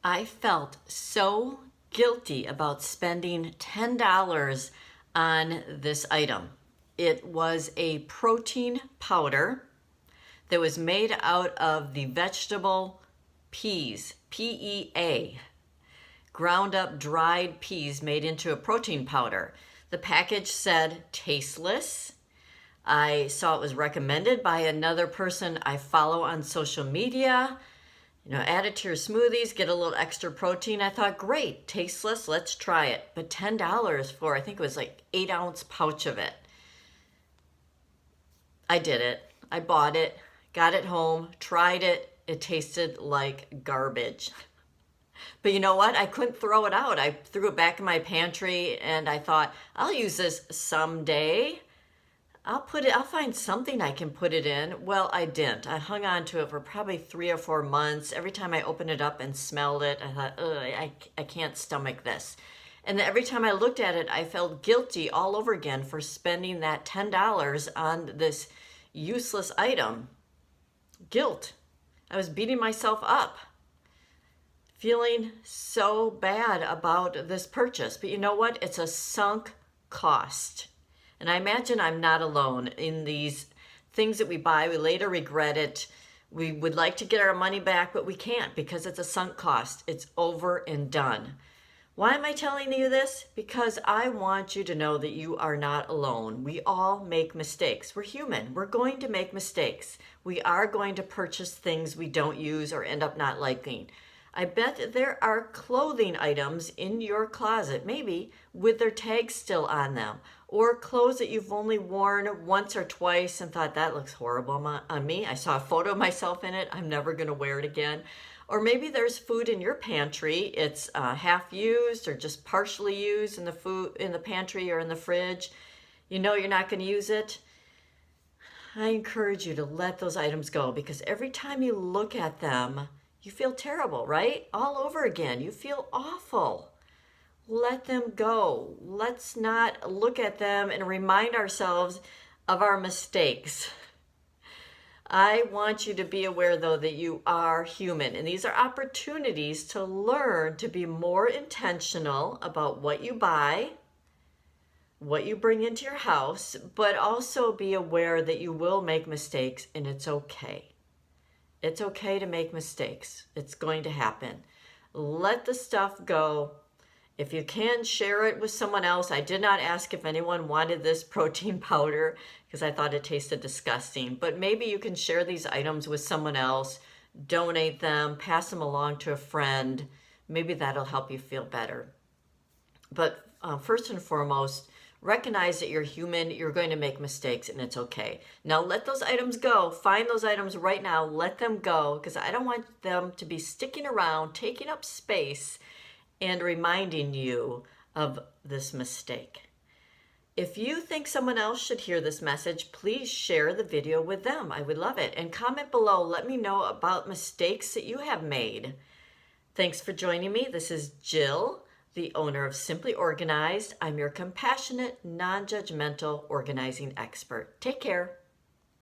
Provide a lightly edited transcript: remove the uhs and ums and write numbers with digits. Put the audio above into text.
I felt so guilty about spending $10 on this item. It was a protein powder that was made out of the vegetable peas, PEA, ground up dried peas made into a protein powder. The package said tasteless. I saw it was recommended by another person I follow on social media. Add it to your smoothies, get a little extra protein. I thought, great, tasteless, let's try it. But $10 for, I think it was like 8-ounce pouch of it. I did it. I bought it, got it home, tried it. It tasted like garbage. But you know what? I couldn't throw it out. I threw it back in my pantry and I thought, I'll use this someday. I'll find something I can put it in. Well, I didn't. I hung on to it for probably 3 or 4 months. Every time I opened it up and smelled it, I thought, ugh, I can't stomach this. And then every time I looked at it, I felt guilty all over again for spending that $10 on this useless item. Guilt. I was beating myself up, feeling so bad about this purchase. But you know what? It's a sunk cost. And I imagine I'm not alone in these things that we buy. We later regret it. We would like to get our money back, but we can't because it's a sunk cost. It's over and done. Why am I telling you this? Because I want you to know that you are not alone. We all make mistakes. We're human. We're going to make mistakes. We are going to purchase things we don't use or end up not liking. I bet there are clothing items in your closet, maybe with their tags still on them, or clothes that you've only worn once or twice and thought that looks horrible on me. I saw a photo of myself in it. I'm never going to wear it again. Or maybe there's food in your pantry. It's half used or just partially used in the pantry or in the fridge. You know you're not going to use it. I encourage you to let those items go because every time you look at them, you feel terrible, right? All over again. You feel awful. Let them go. Let's not look at them and remind ourselves of our mistakes. I want you to be aware, though, that you are human. And these are opportunities to learn to be more intentional about what you buy, what you bring into your house, but also be aware that you will make mistakes and it's okay. It's okay to make mistakes. It's going to happen. Let the stuff go. If you can, share it with someone else. I did not ask if anyone wanted this protein powder because I thought it tasted disgusting. But maybe you can share these items with someone else, donate them, pass them along to a friend. Maybe that'll help you feel better. But first and foremost, recognize that you're human, you're going to make mistakes, and it's okay. Now let those items go. Find those items right now. Let them go because I don't want them to be sticking around, taking up space, and reminding you of this mistake. If you think someone else should hear this message, please share the video with them. I would love it. And comment below. Let me know about mistakes that you have made. Thanks for joining me. This is Jill, the owner of Simply Organized. I'm your compassionate, non-judgmental organizing expert. Take care.